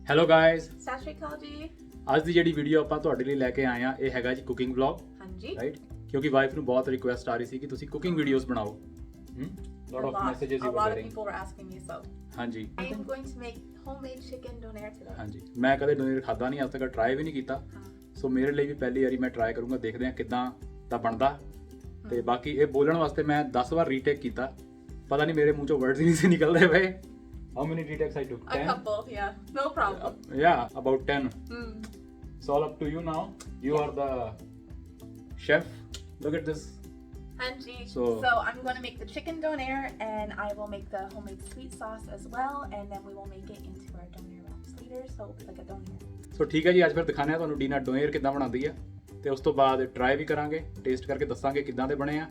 Hello guys, ਸਤਿ ਸ਼੍ਰੀ ਅਕਾਲ ਜੀ। ਅੱਜ ਦੀ ਜਿਹੜੀ ਵੀਡੀਓ ਆਪਾਂ ਤੁਹਾਡੇ ਲਈ ਲੈ ਕੇ ਆਏ ਆ ਇਹ ਹੈਗਾ ਜੀ ਕੁਕਿੰਗ ਵਲੌਗ। ਹਾਂਜੀ, ਰਾਈਟ, ਕਿਉਂਕਿ ਵਾਈਫ ਨੂੰ ਬਹੁਤ ਰਿਕੁਐਸਟ ਆ ਰਹੀ ਸੀ ਕਿ ਤੁਸੀਂ ਕੁਕਿੰਗ ਵੀਡੀਓਜ਼ ਬਣਾਓ। Lot of messages you were getting. people were asking me so. ਹਾਂਜੀ, I am going to make homemade chicken donair today. ਹਾਂਜੀ, ਮੈਂ ਕਦੇ ਡੋਨੇਰ ਖਾਦਾ ਨਹੀਂ, ਅੱਜ ਤੱਕ ਟਰਾਈ ਵੀ ਨਹੀਂ ਕੀਤਾ। ਸੋ ਮੇਰੇ ਲਈ ਵੀ ਪਹਿਲੀ ਵਾਰੀ ਮੈਂ ਟਰਾਈ ਕਰੂੰਗਾ, ਦੇਖਦੇ ਹਾਂ ਕਿਦਾਂ ਦਾ ਬਣਦਾ। ਤੇ ਬਾਕੀ ਇਹ ਬੋਲਣ ਵਾਸਤੇ ਮੈਂ 10 ਵਾਰ ਰੀਟੇਕ ਕੀਤਾ, ਪਤਾ ਨਹੀਂ ਮੇਰੇ ਮੂੰਹ ਚੋਂ ਵਰਡਸ ਹੀ ਨਹੀਂ ਸੀ ਨਿਕਲਦੇ ਪਏ। How many retakes I took? 10? A couple, yeah, no problem. Yeah, about 10. It's all up to you now. You are the chef. Look at this. Hanji. So I'm going to make the chicken donair, and I will make the homemade sweet sauce as well, and then we will make it into our donair wraps later, so it'll be like a donair. So ਠੀਕ ਹੈ ਜੀ, ਅੱਜ ਫਿਰ ਦਿਖਾਉਂਦੇ ਆ ਤੁਹਾਨੂੰ ਡੀਨਾ ਡੋਨੇਰ ਕਿੱਦਾਂ ਬਣਾਉਂਦੀ ਆ, ਤੇ ਉਸ ਤੋਂ ਬਾਅਦ ਟਰਾਈ ਵੀ ਕਰਾਂਗੇ, ਟੇਸਟ ਕਰਕੇ ਦੱਸਾਂਗੇ ਕਿੱਦਾਂ ਦੇ ਬਣੇ ਆ,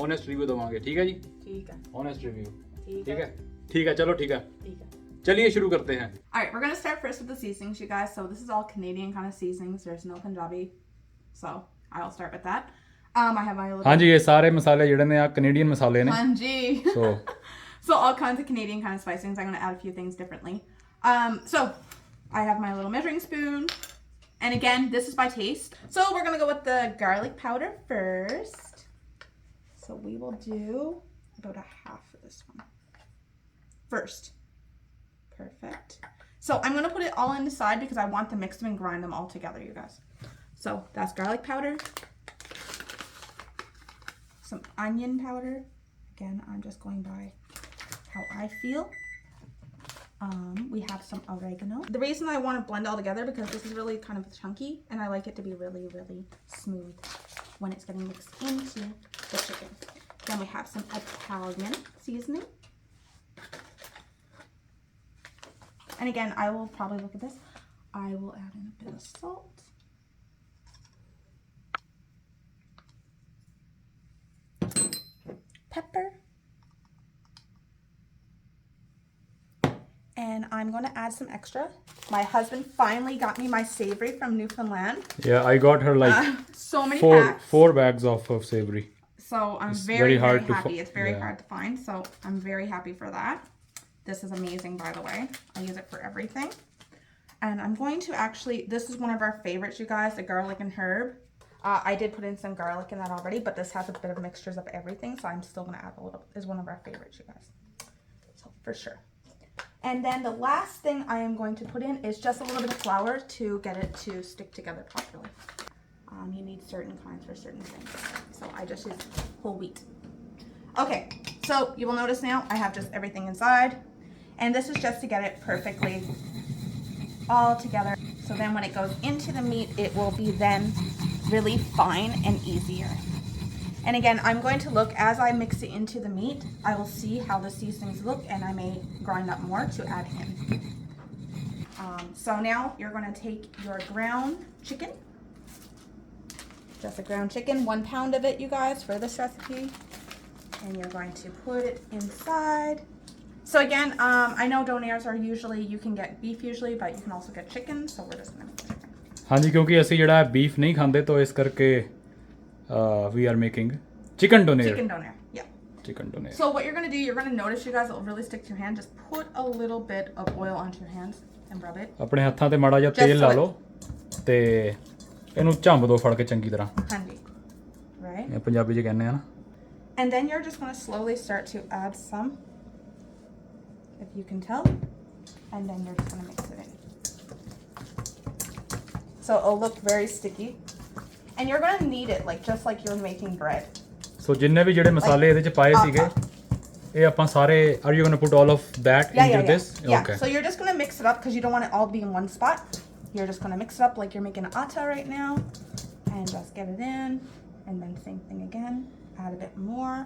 ਓਨੈਸਟ ਰਿਵਿਊ ਦਵਾਂਗੇ। ਠੀਕ ਹੈ ਜੀ? ਠੀਕ ਹੈ, ਓਨੈਸਟ ਰਿਵਿਊ। ਠੀਕ ਹੈ, ਠੀਕ ਹੈ, ਚਲੋ ਠੀਕ ਹੈ, चलिए शुरू करते हैं। Alright, we're gonna start first with the seasonings, you guys. So this is all Canadian kind of seasonings. There's no Punjabi, so I'll start with that. I have my little. हाँ जी, ये सारे मसाले ਜਿਹੜੇ ਨੇ ਆ ਕੈਨੇਡੀਅਨ ਮਸਾਲੇ ਨੇ। हाँ जी. So all kinds of Canadian kind of spicings. I'm gonna add a few things differently. So I have my little measuring spoon, and again, this is by taste. So we're gonna go with the garlic powder first. So we will do about a half of this one first. Perfect. So I'm going to put it all in the side because I want to mix them and grind them all together, you guys. So that's garlic powder. Some onion powder. Again, I'm just going by how I feel. We have some oregano. The reason I want to blend all together because this is really kind of chunky and I like it to be really, really smooth when it's getting mixed into the chicken. Then we have some Italian seasoning. And again, I will probably look at this. I will add in a bit of salt. Pepper. And I'm going to add some extra. My husband finally got me my savory from Newfoundland. Yeah, I got her like so many packs. four bags of savory. So I'm it's very hard happy. It's very hard to find. So I'm very happy for that. This is amazing, by the way. I use it for everything. And I'm going to actually, this is one of our favorites, you guys, the garlic and herb. I did put in some garlic in that already, but this has a bit of mixtures of everything, so I'm still going to add a little. Is one of our favorites, you guys. So for sure. And then the last thing I am going to put in is just a little bit of flour to get it to stick together properly. You need certain kinds for certain things. So I just use whole wheat. Okay, so you will notice now I have just everything inside. And this is just to get it perfectly all together. So then when it goes into the meat, it will be then really fine and easier. And again, I'm going to look as I mix it into the meat. I will see how the seasonings look and I may grind up more to add in. So now you're going to take your ground chicken. Just a ground chicken, 1 pound of it, you guys, for this recipe. And you're going to put it inside. So again, I know donairs are usually, you can get beef usually, but you can also get chicken, so we're just going to make chicken. ਹਾਂਜੀ, ਕਿਉਂਕਿ ਅਸੀਂ ਜਿਹੜਾ beef ਨਹੀਂ ਖਾਂਦੇ ਤਾਂ ਇਸ ਕਰਕੇ we are making chicken donair. Chicken donair, yeah. Chicken donair. So what you're going to do, you're going to notice, you guys, it will really stick to your hand. Just put a little bit of oil onto your hands and rub it. ਆਪਣੇ ਹੱਥਾਂ ਤੇ ਮਾੜਾ ਜਿਹਾ ਤੇਲ ਲਾ ਲਓ ਤੇ ਇਹਨੂੰ ਝੰਬ ਦਿਓ ਫੜ ਕੇ ਚੰਗੀ ਤਰ੍ਹਾਂ। ਹਾਂਜੀ, right? ਇਹ ਪੰਜਾਬੀ 'ਚ ਕਹਿੰਦੇ ਆ ਨਾ। And then you're just going to slowly start to add some, if you can tell, and then you're just going to mix it in. So it'll look very sticky, and you're going to knead it like just like you're making bread. So ਜਿੰਨੇ ਵੀ ਜਿਹੜੇ ਮਸਾਲੇ ਇਹਦੇ 'ਚ ਪਾਏ ਸੀਗੇ ਇਹ ਆਪਾਂ ਸਾਰੇ, are you going to put all of that into this? Yeah. Okay. So you're just going to mix it up because you don't want it all be in one spot. You're just going to mix it up like you're making an atta right now, and just get it in, and then same thing again. Add a bit more,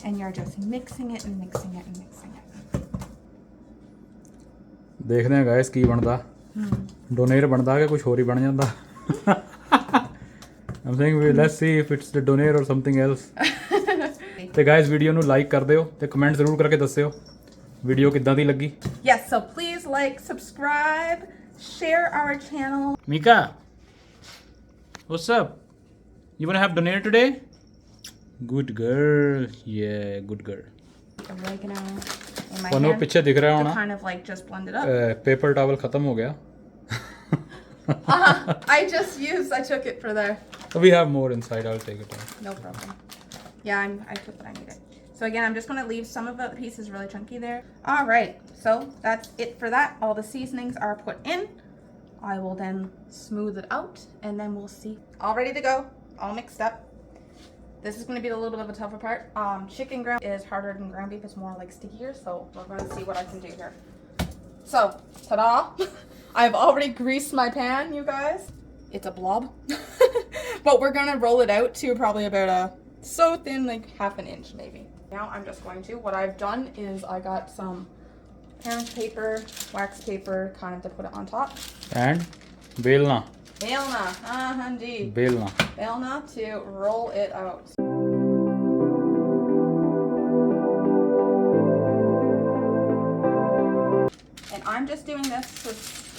and you're just mixing it and mixing it and mixing it. ਦੇਖਦੇ ਹਾਂ guys ਕੀ ਬਣਦਾ। ਡੋਨੇਰ ਬਣਦਾ ਕਿ ਕੁਝ ਹੋਰ ਹੀ ਬਣ ਜਾਂਦਾ। I'm saying let's see if it's the donair or something else. ਤੇ ਗਾਇਸ ਵੀਡੀਓ ਨੂੰ ਲਾਈਕ ਕਰ ਦਿਓ ਤੇ ਕਮੈਂਟ ਜ਼ਰੂਰ ਕਰਕੇ ਦੱਸਿਓ ਵੀਡੀਓ ਕਿੱਦਾਂ ਦੀ ਲੱਗੀ। Yes, so please like, subscribe, share our channel. Mika, what's up? You wanna have donair today? Good girl. Yeah, good girl. Oregano. in my ਤੁਹਾਨੂੰ hand ਪਿੱਛੇ ਦਿਖ ਰਿਹਾ to ਹੋਣਾ kind of like just blend it up. Paper towel ਖਤਮ ਹੋ ਗਿਆ I just took it for there. we have more inside, I'll take it out. No problem. Yeah, I took what I needed. So again, I'm just going to leave some of the pieces really chunky there. All right, so that's it for that. All the seasonings are put in. I will then smooth it out and then we'll see. All ready to go, all mixed up. This is going to be a little bit of a tougher part. Chicken ground is harder than ground beef. It's more like stickier, so we're going to see what I can do here. So, ta-da! I've already greased my pan, you guys. It's a blob. But we're going to roll it out to probably about so thin, like half an inch maybe. Now I'm just going to, what I've done is I got some parchment paper, wax paper, kind of to put it on top. And belna. Belna, hanji. Belna. Belna to roll it out. And I'm just doing this to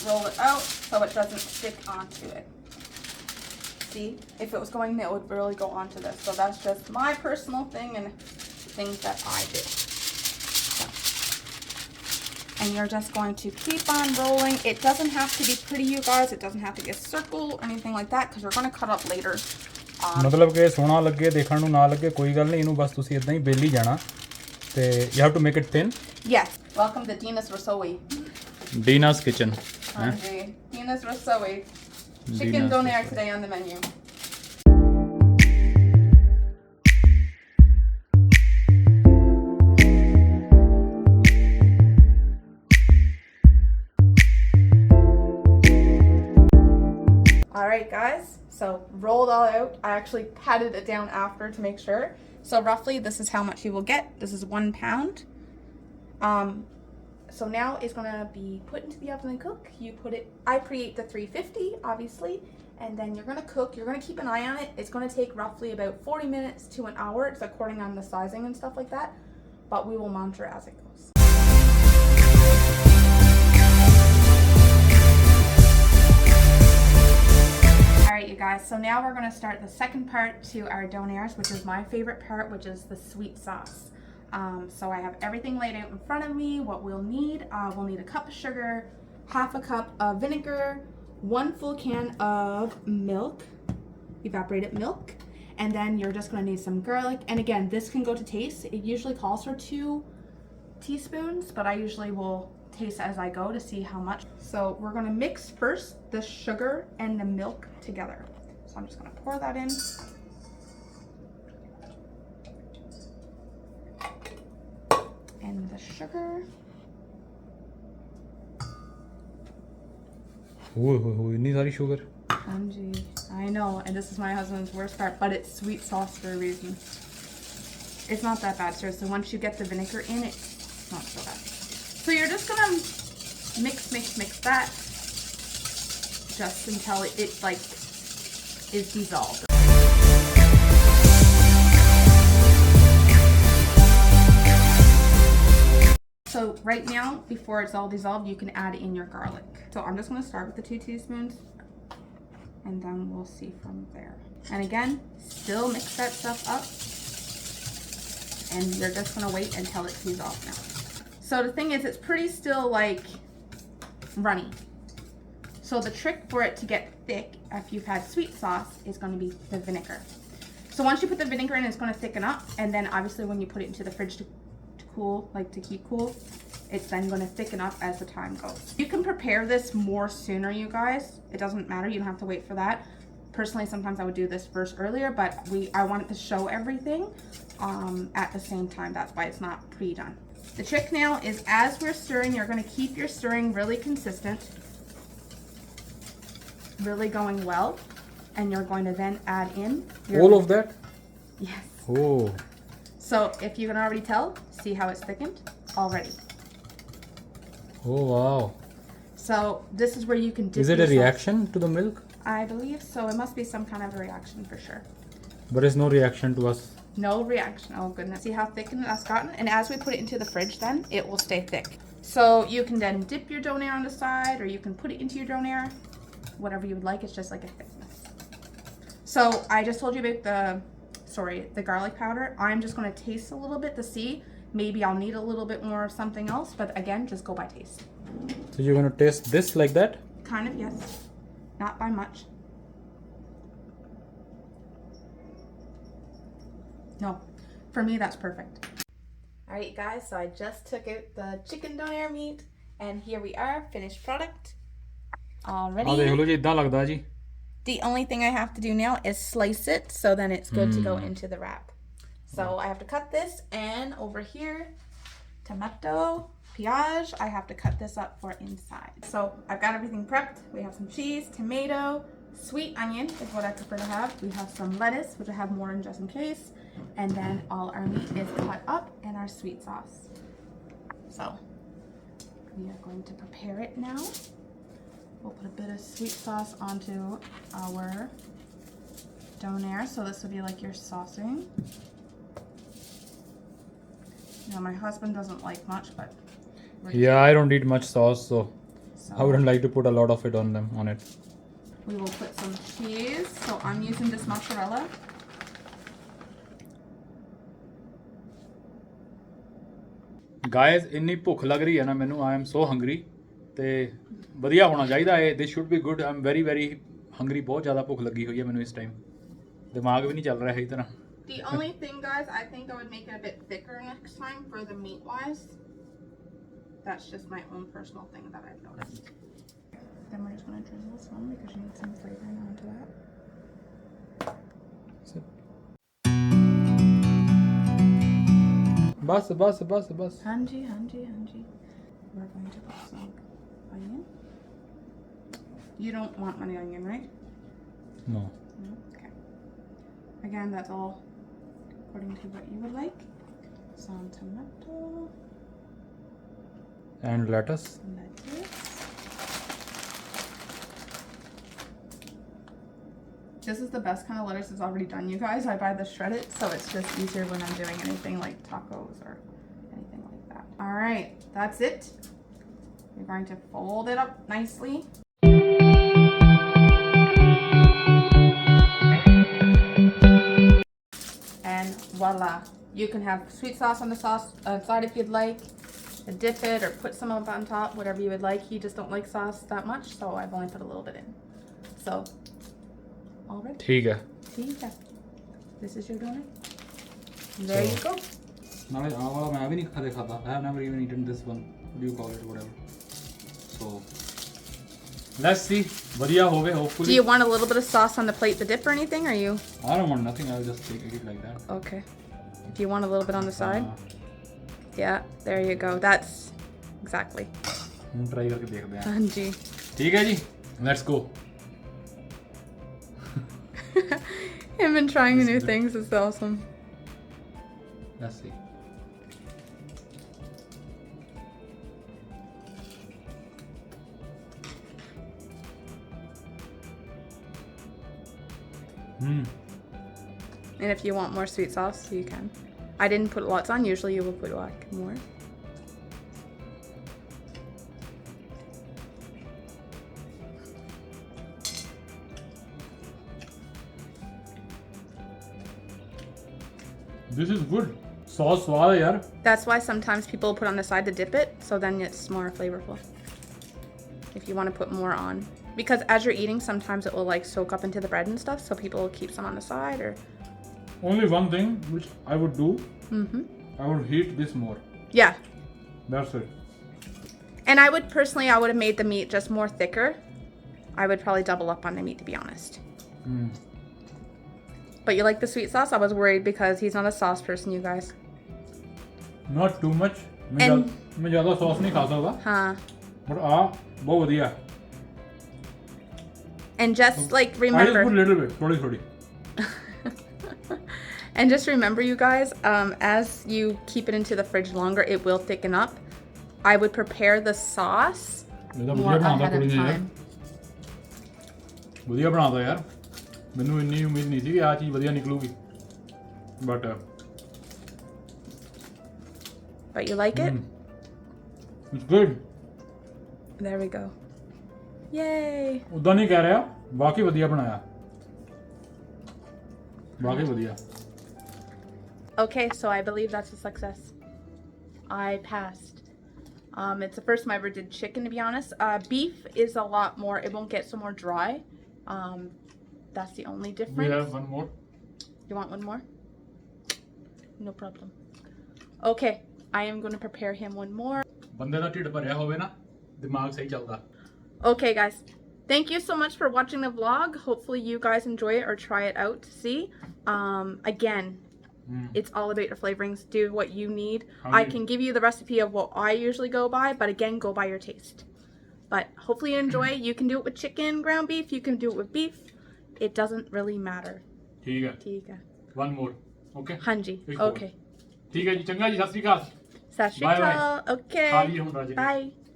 roll it out so it doesn't stick onto it. See, if it was going, it would really go onto this. So that's just my personal thing and things that I do. And you're just going to keep on rolling. It doesn't have to be pretty, you guys. It doesn't have to be a circle or anything like that because we're going to cut up later. ਮਤਲਬ ਕਿ ਸੋਹਣਾ ਲੱਗੇ ਦੇਖਣ ਨੂੰ ਨਾ ਲੱਗੇ ਕੋਈ ਗੱਲ ਨਹੀਂ ਇਹਨੂੰ ਬਸ ਤੁਸੀਂ ਇਦਾਂ ਹੀ ਬੇਲ ਹੀ ਜਾਣਾ ਤੇ you have to make it thin. Yes. Welcome to Dina's Rasoe. Dina's kitchen. Hungry. Dina's Rasoe. Chicken Donair today on the menu. Alright guys, so rolled all out. I actually patted it down after to make sure. So roughly this is how much you will get. This is 1 pound. So now it's gonna be put into the oven and cook. You put it, I preheat to 350 obviously, and then you're gonna cook. You're gonna keep an eye on it. It's gonna take roughly about 40 minutes to an hour. It's according on the sizing and stuff like that, but we will monitor as it goes. Alright you guys, so now we're going to start the second part to our donairs, which is my favorite part, which is the sweet sauce. So I have everything laid out in front of me. What we'll need a cup of sugar, half a cup of vinegar, 1 full can of milk, evaporated milk, and then you're just going to need some garlic. And again, this can go to taste. It usually calls for 2 teaspoons, but I usually will taste as I go to see how much. So we're going to mix first the sugar and the milk together. So I'm just going to pour that in. And the sugar. ਇੰਨੀ ਸਾਰੀ sugar. I know, and this is my husband's worst part, but it's sweet sauce for a reason. It's not that bad, seriously. Once you get the vinegar in, it's not so bad. So you're just gonna mix that just until it like is dissolved. So right now, before it's all dissolved, you can add in your garlic. So I'm just gonna start with the 2 teaspoons and then we'll see from there. And again, still mix that stuff up and you're just gonna wait until it dissolves now. So the thing is, it's pretty still like runny. So the trick for it to get thick, if you've had sweet sauce, is going to be the vinegar. So once you put the vinegar in, it's going to thicken up. And then obviously when you put it into the fridge to cool, like to keep cool, it's then going to thicken up as the time goes. You can prepare this more sooner, you guys. It doesn't matter. You don't have to wait for that. Personally, sometimes I would do this first earlier, but I wanted to show everything at the same time. That's why it's not pre-done. The trick now is as we're stirring, you're going to keep your stirring really consistent, really going well, and you're going to then add in all of that? Yes. Oh. So if you can already tell, see how it's thickened already. Oh wow. So this is where you can dip. Is it a reaction to the milk? I believe so. It must be some kind of a reaction for sure. But there's no reaction to us. No reaction. Oh goodness. See how thickened that's gotten? And as we put it into the fridge then, it will stay thick. So you can then dip your donair on the side, or you can put it into your donair. Whatever you would like. It's just like a thickness. So I just told you about the garlic powder. I'm just going to taste a little bit to see, Maybe I'll need a little bit more of something else, but again, just go by taste. So you're gonna taste this like that? Kind of, yes. Not by much. No, for me, that's perfect. All right, guys, so I just took out the chicken donair meat, and here we are, finished product. Already. ਦੇਖ ਲਓ ਜੀ ਇਦਾਂ ਲੱਗਦਾ ਜੀ. The only thing I have to do now is slice it, so then it's good to go into the wrap. So I have to cut this, and over here, tomato, piage, I have to cut this up for inside. So I've got everything prepped. We have some cheese, tomato, sweet onion is what I prefer to have. We have some lettuce, which I have more in just in case. And then all our meat is cut up and our sweet sauce. So we are going to prepare it now. We'll put a bit of sweet sauce onto our donair. So this would be like your saucing. Now my husband doesn't like much, but Yeah, I don't eat much sauce, so I wouldn't like to put a lot of it on it. We will put some cheese. So I'm using this mozzarella. Guys, ਇੰਨੀ ਭੁੱਖ ਲੱਗ ਰਹੀ ਹੈ ਨਾ ਮੈਨੂੰ. I am so hungry. ਤੇ ਵਧੀਆ ਹੋਣਾ ਚਾਹੀਦਾ ਹੈ. This should be good. I'm very very hungry. ਬਹੁਤ ਜ਼ਿਆਦਾ ਭੁੱਖ ਲੱਗੀ ਹੋਈ ਹੈ ਮੈਨੂੰ ਇਸ ਟਾਈਮ. ਦਿਮਾਗ ਵੀ ਨਹੀਂ ਚੱਲ ਰਿਹਾ ਹੈ ਇਸ ਤਰ੍ਹਾਂ. The only thing, guys, I think I would make it a bit thicker next time for the meat wise. That's just my own personal thing that I've noticed. Then we're just going to drizzle some because you need some flavoring onto that. Bus bus bus bus. Hanji, hanji, hanji. We're going to put some onion. You don't want any onion, right? No. No? Okay. Again, that's all according to what you would like. Some tomato. And lettuce. Lettuce. This is the best kind of lettuce that's already done, you guys. I buy the shredded, so it's just easier when I'm doing anything like tacos or anything like that. All right, that's it. You're going to fold it up nicely. And voila. You can have sweet sauce on the sauce side if you'd like. Dip it or put some up on top, whatever you would like. He just don't like sauce that much, so I've only put a little bit in. So, all right. ਠੀਕ ਹੈ. ठीक है. This is your doner. There you go. ਨਾਲੇ ਆਹ ਵਾਲਾ ਮੈਂ ਵੀ ਨਹੀਂ ਕਦੇ ਖਾਦਾ. I have never even eaten this one. What do you call it, whatever. So, let's see. ਵਧੀਆ ਹੋਵੇ hopefully. Do you want a little bit of sauce on the plate to dip or anything, or you? I don't want nothing. I'll just take it like that. Okay. If you want a little bit on the side. Yeah, there you go. That's exactly. ਹੁਣ try ਕਰਕੇ ਦੇਖਦੇ ਹਾਂ. ਹਾਂਜੀ. ਠੀਕ ਹੈ ਜੀ. Let's go. Him and trying new things is awesome. Let's see. And if you want more sweet sauce, you can. I didn't put lots on. Usually you will put like more. This is good. Sauce swaad hai yaar. That's why sometimes people put on the side to dip it, so then it's more flavorful. If you want to put more on. Because as you're eating, sometimes it will like soak up into the bread and stuff, so people will keep some on the side or... Only one thing which I would do, I would heat this more. Yeah. That's it. And I would personally, I would have made the meat just more thicker. I would probably double up on the meat, to be honest. But you like the sweet sauce? I was worried because he's not a sauce person, you guys. Not too much. मैं ज़्यादा sauce नहीं खा सकता. हाँ. But बहुत बढ़िया. And just like remember. I just put a little bit, थोड़ी. And just remember, you guys, as you keep it into the fridge longer, it will thicken up. I would prepare the sauce more ahead of time. ਵਧੀਆ ਬਣਾਉਂਦਾ ਯਾਰ. ਮੈਨੂੰ ਇੰਨੀ ਉਮੀਦ ਨਹੀਂ ਸੀ ਕਿ ਆ ਚੀਜ਼ ਵਧੀਆ ਨਿਕਲੂਗੀ. But you like it? It's good. There we go. Yay. ਉਦਾਂ ਨਹੀਂ ਕਹਿ ਰਿਹਾ. ਬਾਕੀ ਵਧੀਆ ਬਣਾਇਆ. ਬਾਕੀ ਵਧੀਆ. Okay, so I believe that's a success. I passed. It's the first time I ever did chicken, to be honest. Beef is a lot more, it won't get so more dry. That's the only difference. We have one more. You want one more? No problem. Okay, I am going to prepare him one more. ਬੰਦੇ ਦਾ ਢਿੱਡ ਭਰਿਆ ਹੋਵੇ ਨਾ ਦਿਮਾਗ ਸਹੀ ਚੱਲਦਾ. Okay, guys. Thank you so much for watching the vlog. Hopefully you guys enjoy it or try it out to see. Again, it's all about your flavorings. Do what you need. I can give you the recipe of what I usually go by, but again, go by your taste. But hopefully you enjoy it. You can do it with chicken, ground beef. You can do it with beef. It doesn't really matter. ਠੀਕ ਹੈ. ਠੀਕ ਹੈ. One more. Okay. ਹਾਂਜੀ. Okay. ਠੀਕ ਹੈ ਜੀ, ਚੰਗਾ ਜੀ, ਸਤਿ ਸ਼੍ਰੀ ਅਕਾਲ. ਸਤਿ ਸ਼੍ਰੀ ਅਕਾਲ. Okay. ਖਾ ਲਈਏ ਹੁਣ ਰਾਜੇ ਨੇ। Bye.